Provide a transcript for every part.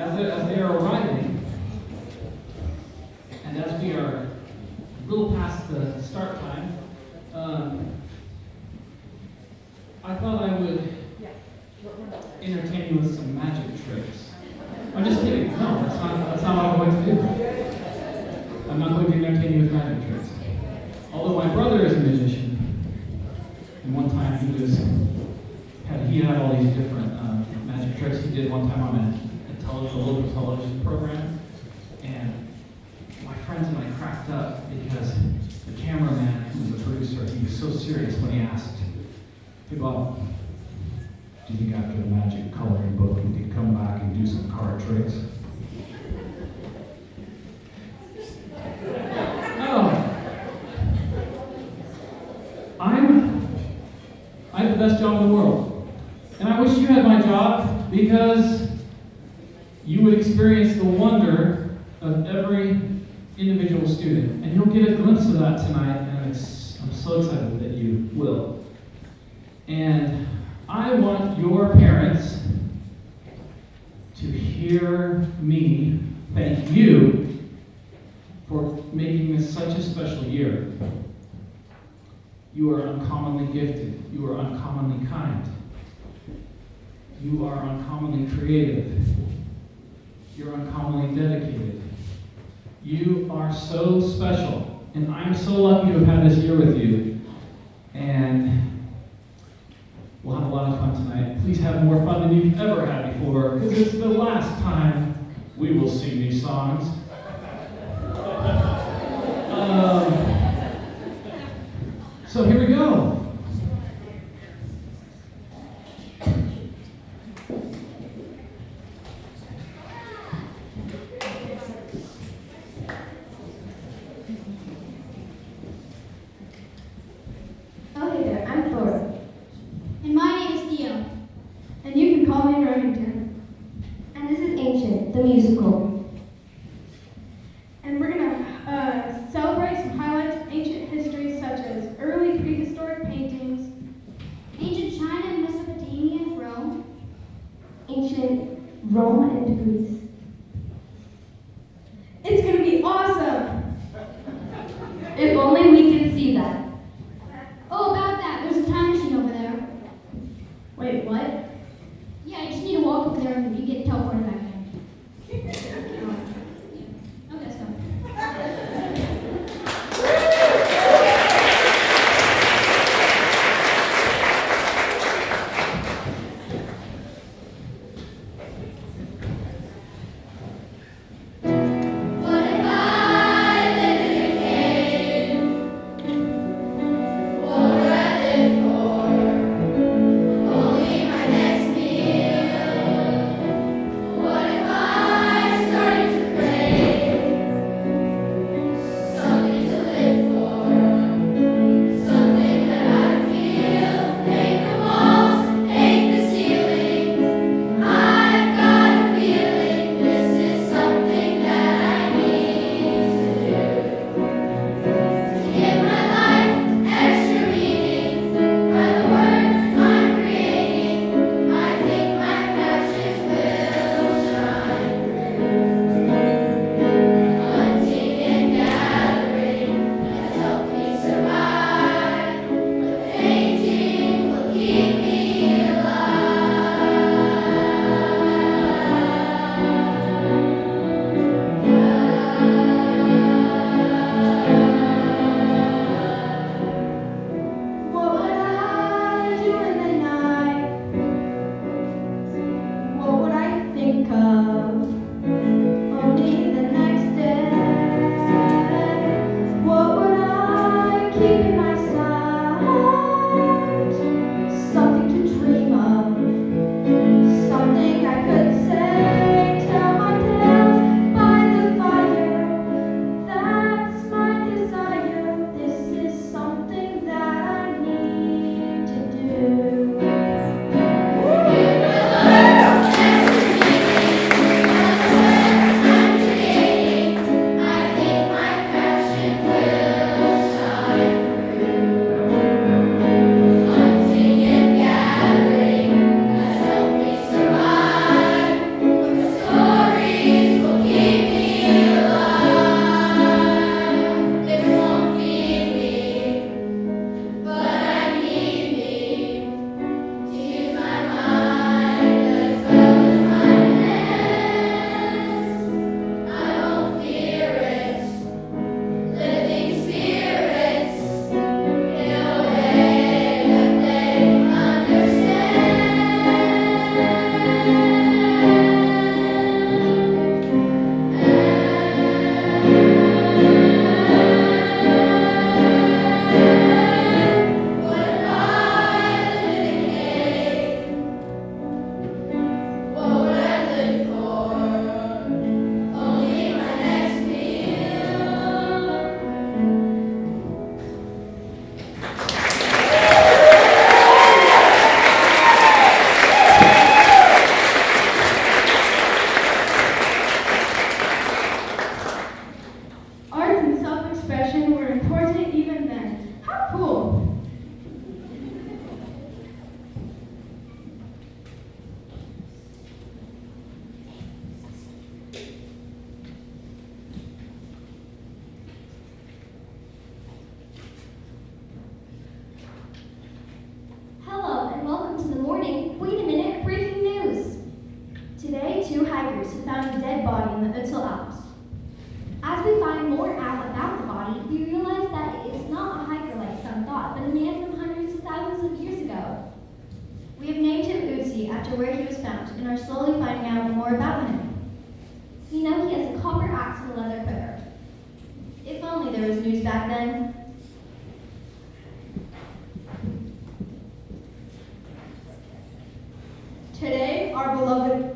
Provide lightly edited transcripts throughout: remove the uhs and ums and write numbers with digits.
as they are arriving, and as we are a little past the start time, I thought I would entertain you with some magic tricks. I'm just kidding. No, that's not what I'm going to do. I'm not going to entertain you with magic tricks. Although my brother is a magician, and one time he had all these different magic tricks he did one time on a local television program, and my friends and I cracked up because the cameraman, who was the producer, he was so serious when he asked, "Hey Bob, do you think after the magic coloring book we could come back and do some card tricks?" I have the best job in the world. And I wish you had my job because you would experience the wonder of every individual student. And you'll get a glimpse of that tonight, and I'm so excited that you will. And I want your parents to hear me thank you for making this such a special year. You are uncommonly gifted. You are uncommonly kind. You are uncommonly creative. You're uncommonly dedicated. You are so special. And I'm so lucky to have had this year with you. And we'll have a lot of fun tonight. Please have more fun than you've ever had before, because it's the last time we will sing these songs. So here we go. Okay there, I'm Thora. And my name is Theo. And you can call me Remington. And this is Ancient, the musical. And we're going to celebrate some highlights of ancient history, such as early prehistoric paintings, Ancient China, Mesopotamia, Rome. ancient Rome and Greece. It's going to be awesome! If only we could see that. Oh, about that, there's a time machine over there. Wait, what? Yeah, you just need to walk over there and you get teleported back in. Okay, let's go. hikers who found a dead body in the Ötzi Alps. As we find more out about the body, we realize that it is not a hiker like some thought, but a man from hundreds of thousands of years ago. We have named him Ötzi after where he was found and are slowly finding out more about him. We know he has a copper axe and a leather quiver. If only there was news back then. Today, our beloved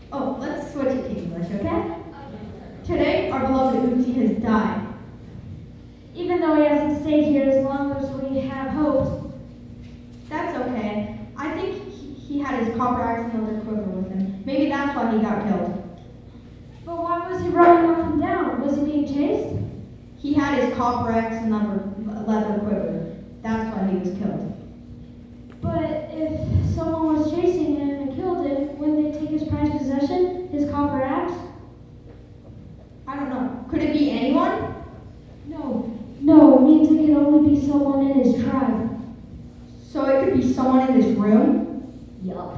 Oh, let's switch it to English, okay? Today, our beloved Ötzi has died. Even though he hasn't stayed here as long as we have hoped. That's okay. I think he had his copper axe and leather quiver with him. Maybe that's why he got killed. But why was he running up and down? Was he being chased? He had his copper axe and leather quiver. That's why he was killed. But if someone was chasing him and killed him, wouldn't they take his prized possession, his copper axe? I don't know. Could it be anyone? No, it means it could only be someone in his tribe. So it could be someone in this room? Yup.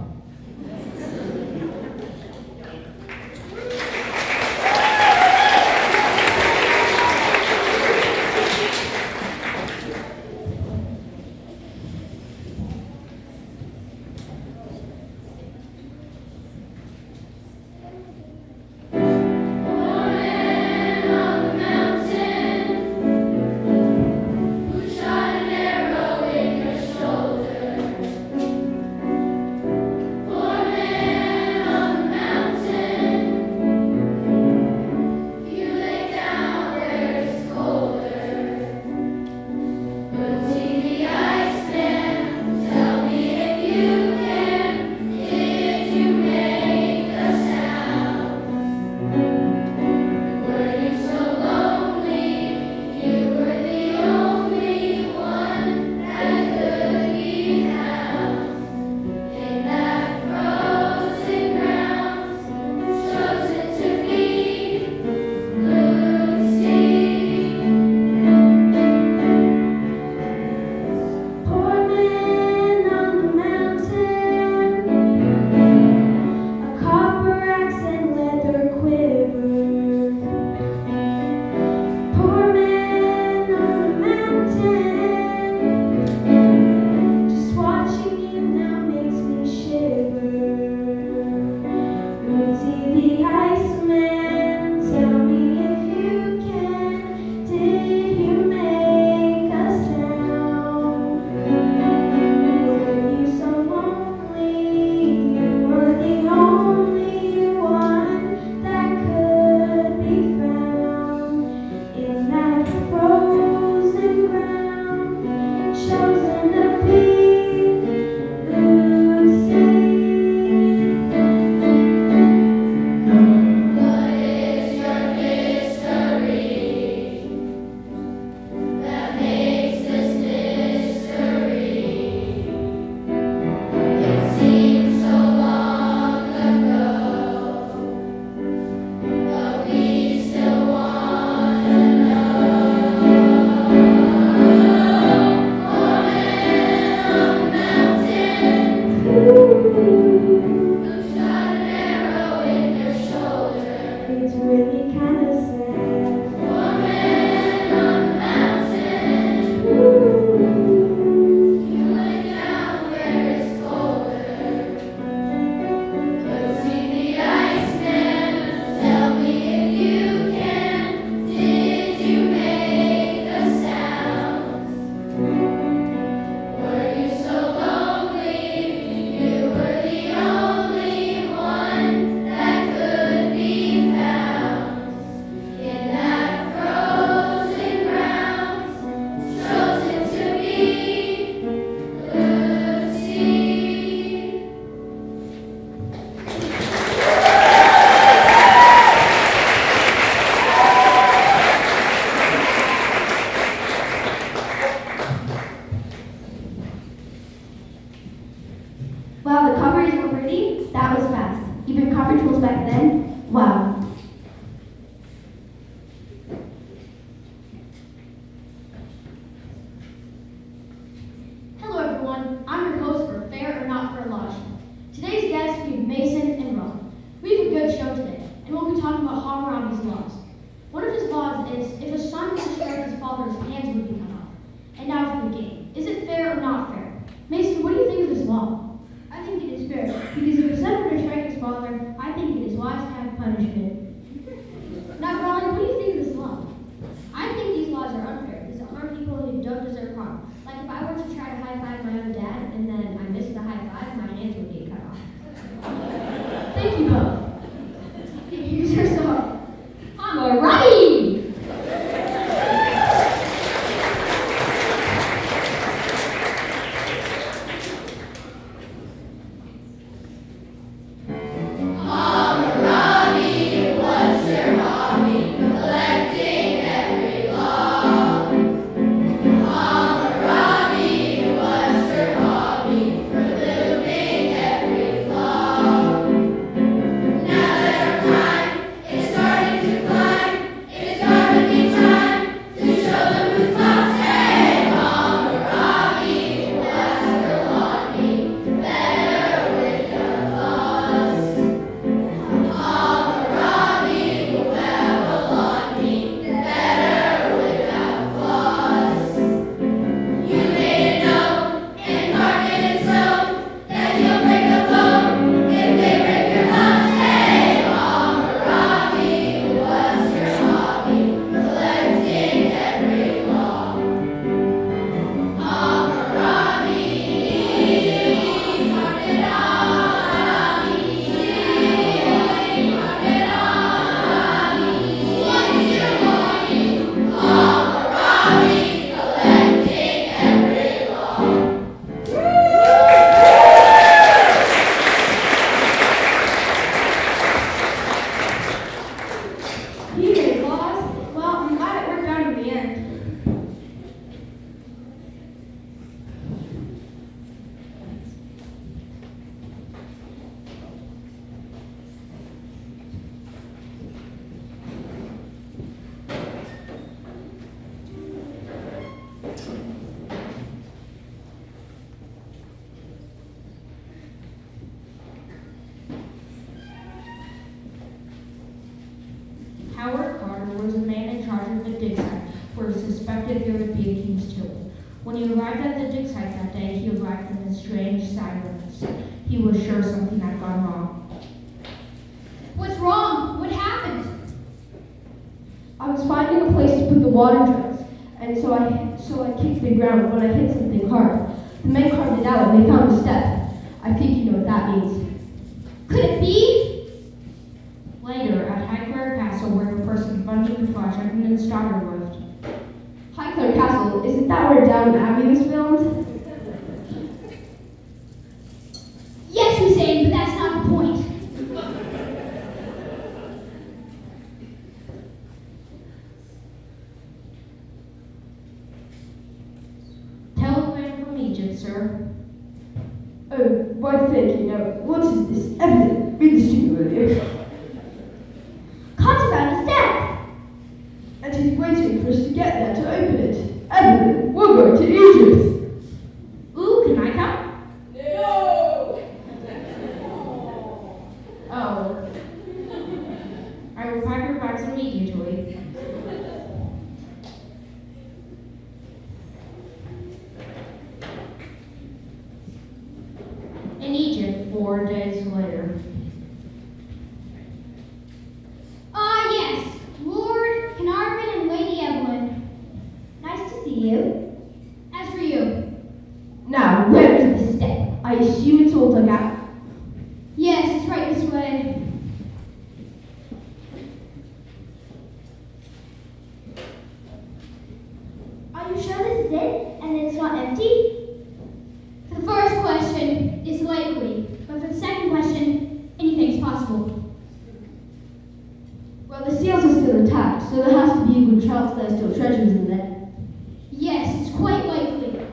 punishment. Now, Raleigh, what do you think of this law? I think these laws are unfair because it harm people who don't deserve harm. Like if I were to try to high-five my own dad and then I missed the high-five, my hands would get cut off. Thank you both. Here's your song. Hammurabi! Was a man in charge of the dig site where he suspected there would be a king's tomb. When he arrived at the dig site that day, he arrived in a strange silence. He was sure something had gone wrong. What's wrong? What happened? I was finding a place to put the water jugs, and so I kicked the ground when I hit something hard. The men carved it out and they found a step. I think you know what that means. Could it be? Later, at Highclere Castle, where the person funding the project and his daughter lived. Highclere Castle, isn't that where Downton Abbey was filmed? Yes, Hussein, but that's not the point. Telegram from Egypt, sir. Oh, why thank you. Now, what is this? Evident. Read this to me, will you? Contraband is dead. And he's waiting for us to get there to open it. Evelyn, we're going to Egypt. Ooh, can I come? No! Oh. I will pack your bags immediately. In Egypt, 4 days later. Yes, Lord Carnarvon and Lady Evelyn. Nice to see you. As for you. Now, where is the step? I assume it's all dug out. Yes, it's right this way. Are you sure this is it? And it's not empty? For the first question, it's likely. But for the second question, anything's possible. Well, the seals are still intact, so there has to be a good chance there's still treasures in there. Yes, it's quite likely.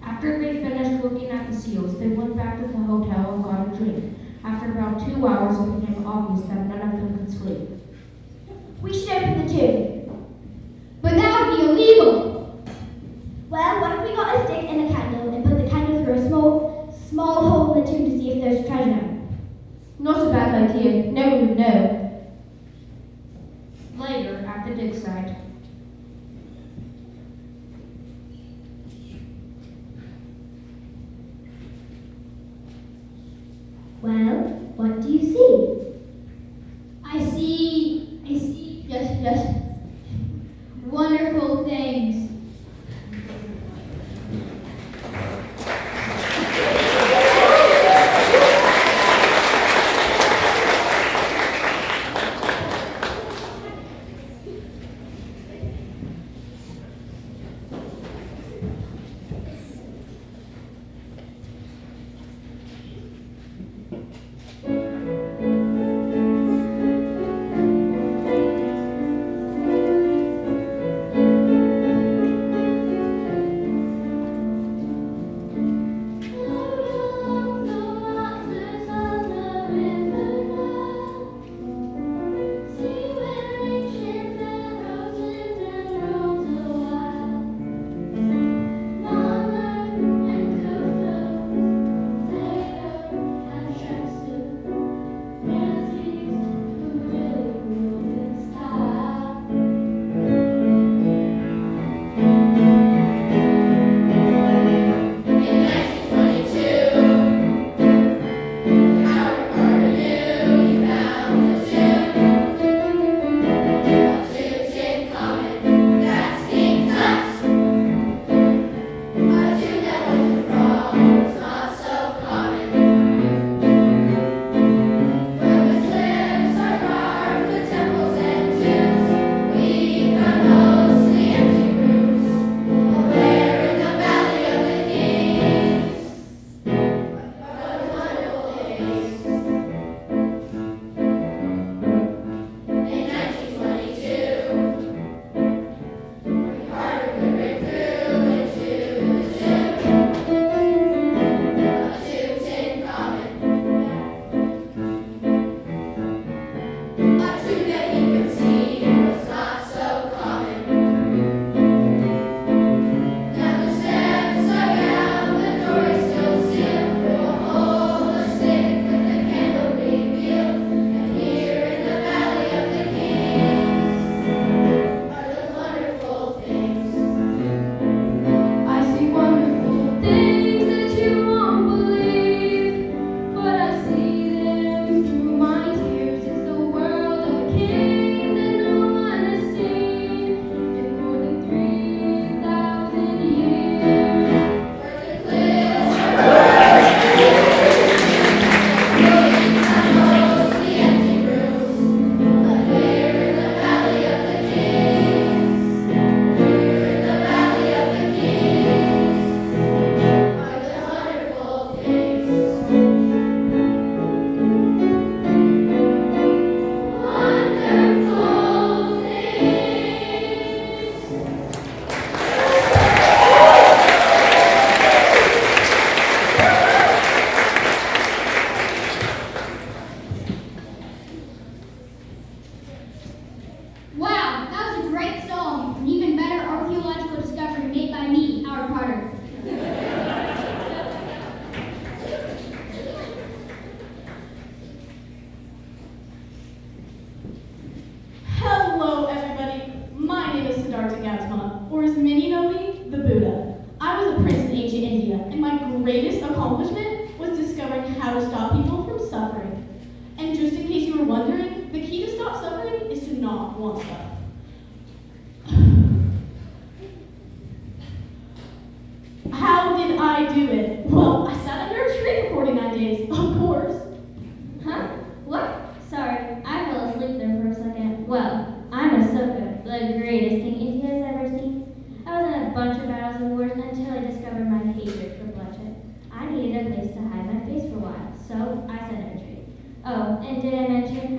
After they finished looking at the seals, they went back to the hotel and got a drink. After about 2 hours, it became obvious that none of them could sleep. We should open the tomb. But that would be illegal. Well, what if we got a stick and a candle and put the candle through a small hole in the tomb to see if there's treasure? Not a bad idea. No one would know. Later, at the dig site. Well,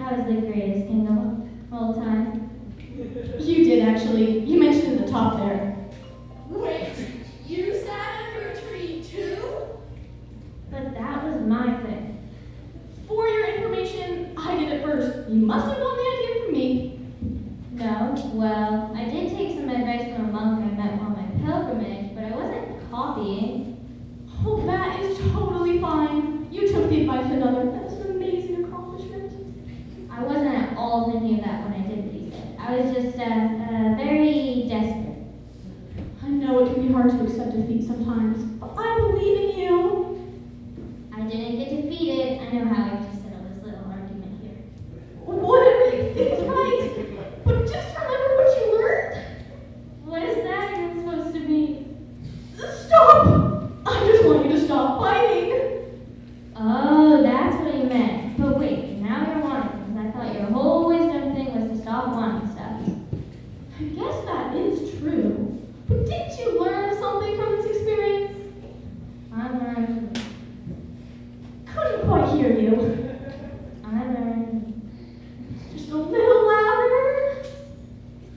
That was the greatest kingdom of all time. You did, actually. You mentioned at the top there. Wait, you sat under a tree too? But that was my thing. For your information, I did it first. You must have gotten the idea from me. No, well, I did take some advice from a monk I met on my pilgrimage, but I wasn't copying. Oh, that is totally fine. You took the advice of another. That was an amazing accomplishment. I wasn't at all thinking of that when I did what he said. I was just very desperate. I know it can be hard to accept defeat sometimes, but I believe in you. I didn't get defeated. I know how I just settled this little argument here. Whatever you think is right, but just remember what you learned. What is that even supposed to mean? Stop! I just want you to stop fighting. Oh, that's what he meant. But wait, now you're wanting, because I thought your whole wisdom thing was to stop wanting stuff. I guess that is true. But didn't you learn something from this experience? I learned. Couldn't quite hear you. I learned. Just a little louder.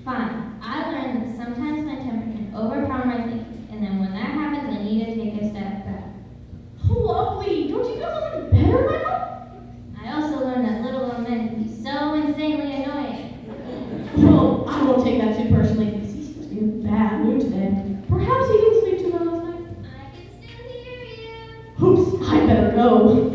Fine. I learned that sometimes my temper can overpower my thinking, and then when that happens, I need to take a step back. Lovely. Don't you feel something better now? I also learned that little old men can be so insanely annoying. Well, I won't take that too personally because he seems to be in a bad mood today. Perhaps he didn't sleep too well last night. I can still hear you. Oops, I better go.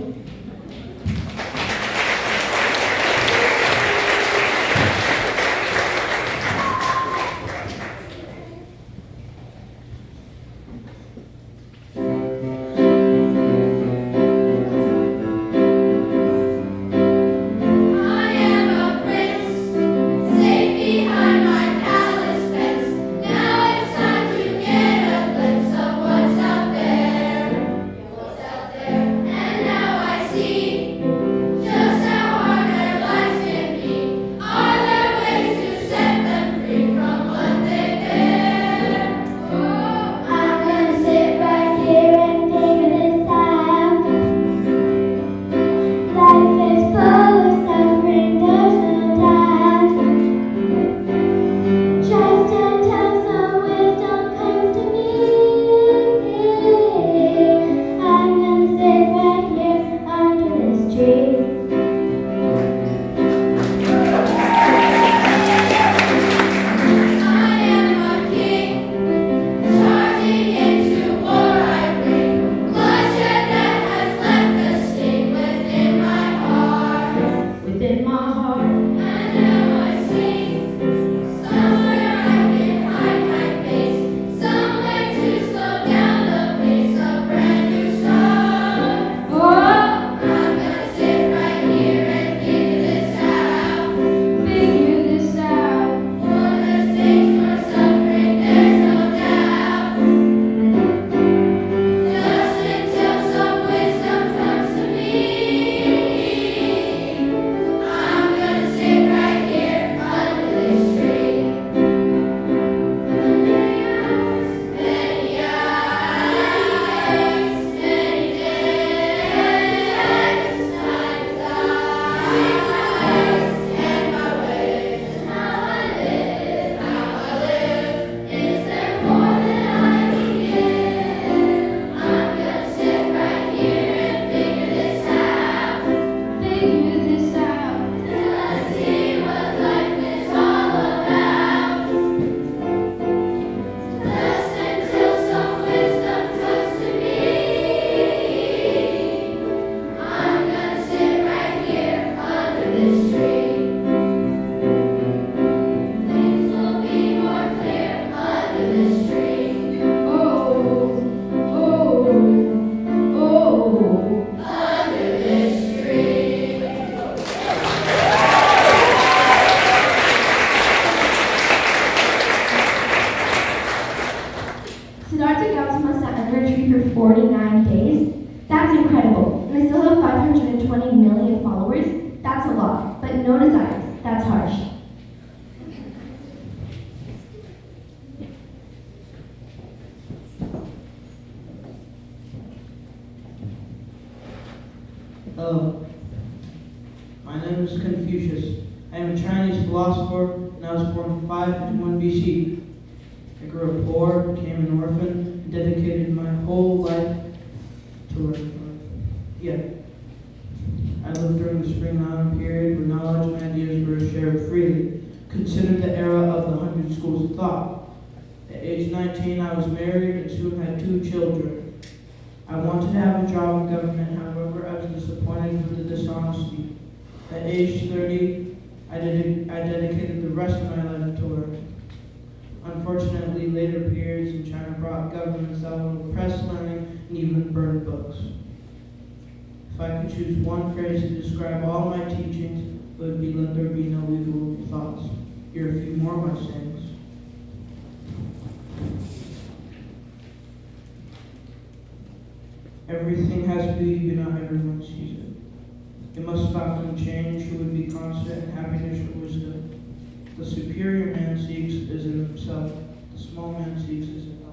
Siddhartha Gautama sat under a tree for 49 days. That's incredible. And they still have 520 million followers. That's a lot. But no desires. That's harsh. Hello. My name is Confucius. Confucius. I am a Chinese philosopher, and I was born 551 BC. I grew up poor, became an orphan, and dedicated my whole life to I lived during the Spring Mountain period where knowledge and ideas were shared freely, considered the era of the 100 schools of thought. At age 19, I was married and soon had 2 children. I wanted to have a job in government, however, I was disappointed with the dishonesty. At age 30, I dedicated the rest of my life to work. Unfortunately, later periods in China brought governments that would oppress learning and even burn books. If I could choose one phrase to describe all my teachings, it would be let there be no evil thoughts. Here are a few more of my sayings. Everything has beauty, but not everyone sees it. It must stop from change, it would be constant in happiness or wisdom. The superior man seeks is in himself, the small man seeks is in others.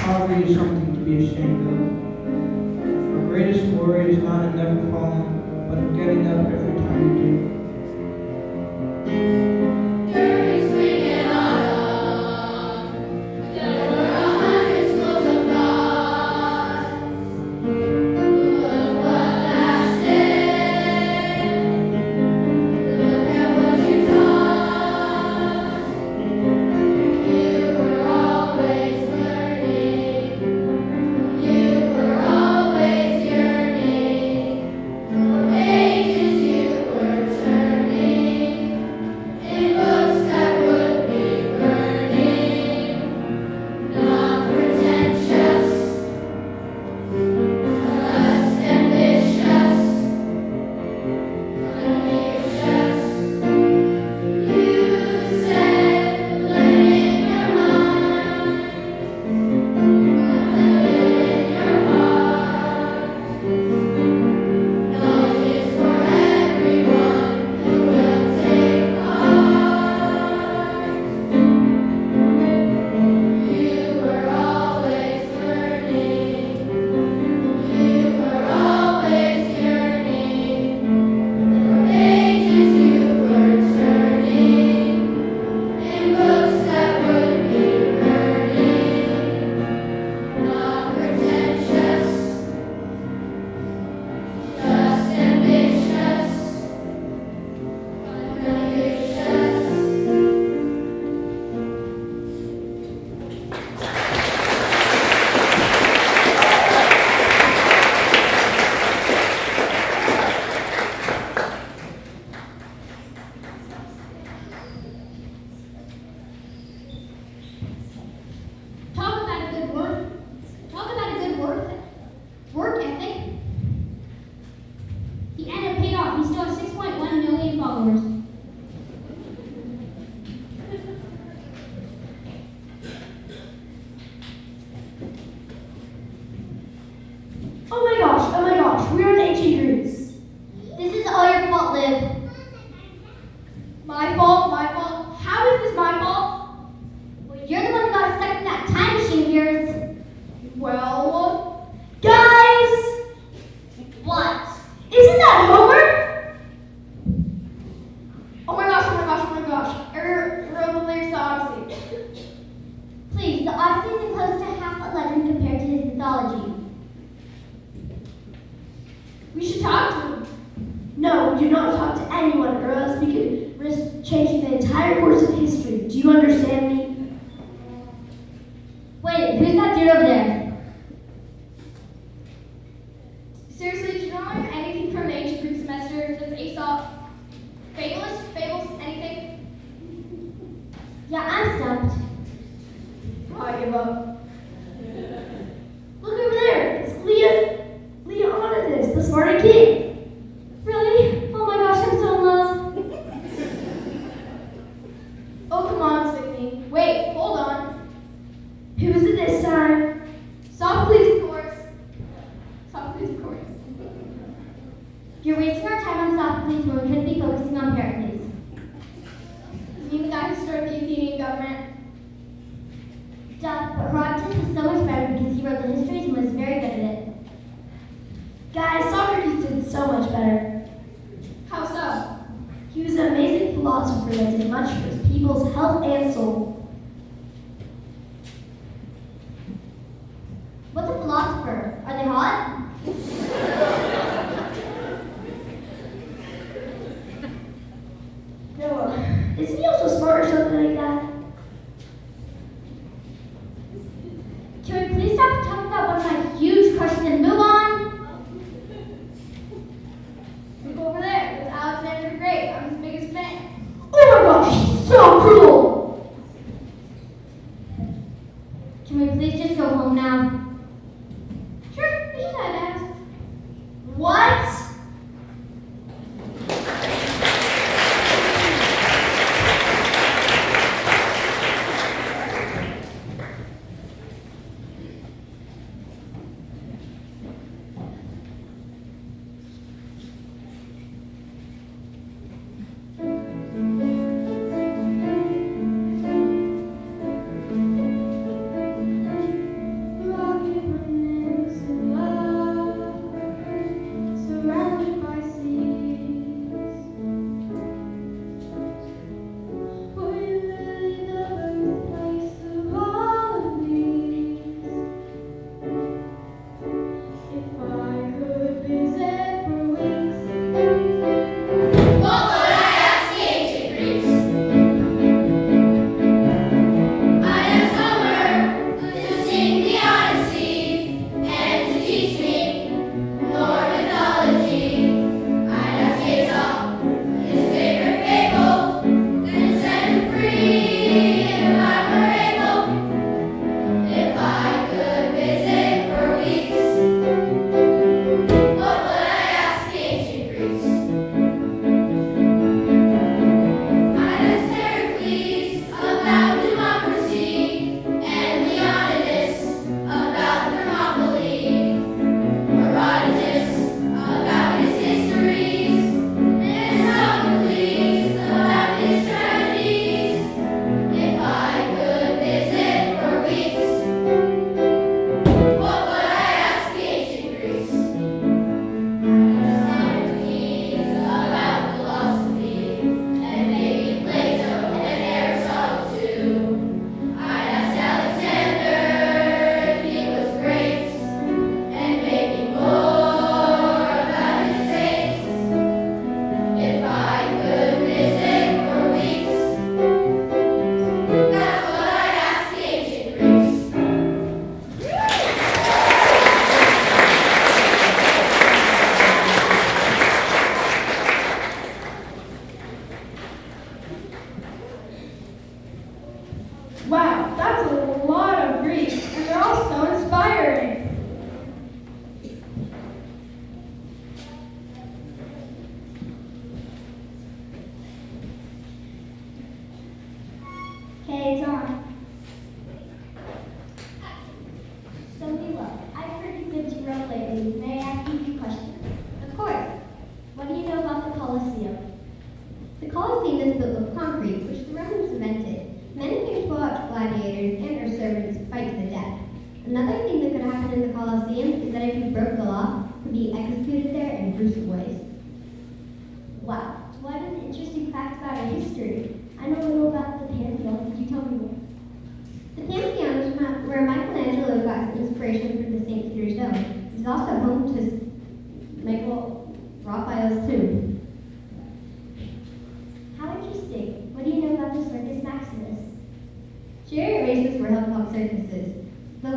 Poverty is something to be ashamed of. Our greatest worry is not in never falling, but in getting up every time we do. During spring and autumn, there were 100 schools of thought. Look what lasted. Look at what you taught. You were always learning. You were always yearning. For pages you were turning. In books that would be burning. Not pretentious, just ambitious, unusual. You said, learning your mind, learning your heart. Knowledge is for everyone who will take part. You were always learning. You were always yearning. For pages you were turning. In books that would be burning. Not pretentious, just ambitious, unusual. Talk about a good work. Talk about a good work ethic. He ended up paid off. He still has 6.1 million followers. Oh my gosh, we are in ancient Greece. This is all your fault, Liv. My fault? How is this my fault? Well, you're the one who got stuck in that time machine of yours. Well, guys! What? Isn't that Homer? Oh my gosh. I wrote the lyrics to Odyssey. Please, the Odyssey We should talk to him. No, we do not talk to anyone, or else we could risk changing the entire course of history. Do you understand me? Wait, who's that dude over there? Seriously, do you not learn anything from the ancient Greek semester? Does Aesop, fables, anything? Yeah, I'm stumped. Oh, I give up. Look over there. It's Leonidas, the Spartan king. Really? Oh my gosh, I'm so in love. Oh, come on, Sydney. Wait, hold on. Who is it this time? Sophocles, of course. Sophocles, of course. You're wasting our time on Sophocles when we could be focusing on Pericles. You mean the guy who started the Athenian government? Duh, but Herodotus was so much better because he wrote the histories and was very good at it. Guys, Socrates did so much better. How so? He was an amazing philosopher that did much for his people's health and soul. What's a philosopher? Are they hot? No, isn't he also smart or something like that? Can we please stop talking about one of my huge crushes and move on? Look over there. It's Alexander the Great. I'm his biggest fan. Oh my gosh, he's so cruel! Can we please just go home now? Sure, we should ask. What? Wow, that's a lot of Greek, and they're all so inspiring. Okay, it's on. So, Mila, I've heard you've been to Rome lately. May I ask you a few questions? Of course. What do you know about the Colosseum? The Colosseum is built of concrete, which the Romans invented. Many here to watch gladiators and their servants fight to the death. Another thing that could happen in the Colosseum is that if you broke the law, you could be executed there in gruesome ways. Wow, what an interesting fact about our history. I know a little about the Pantheon. Could you tell me more? The Pantheon is where Michelangelo got his inspiration for the St. Peter's Dome. It's also home to Michael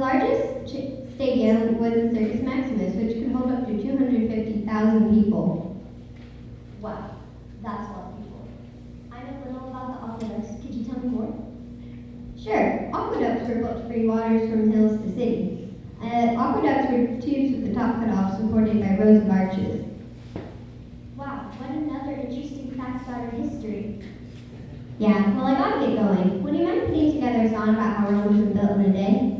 largest stadium was the Circus Maximus, which could hold up to 250,000 people. Wow, that's a lot of people. I know little about the aqueducts. Could you tell me more? Sure, aqueducts were built to bring waters from hills to cities. Aqueducts were tubes with the top cut off, supported by rows of arches. Wow, what another interesting fact about our history. Yeah, well, I gotta get going. Would you mind putting together a song about how Rome was built in a day?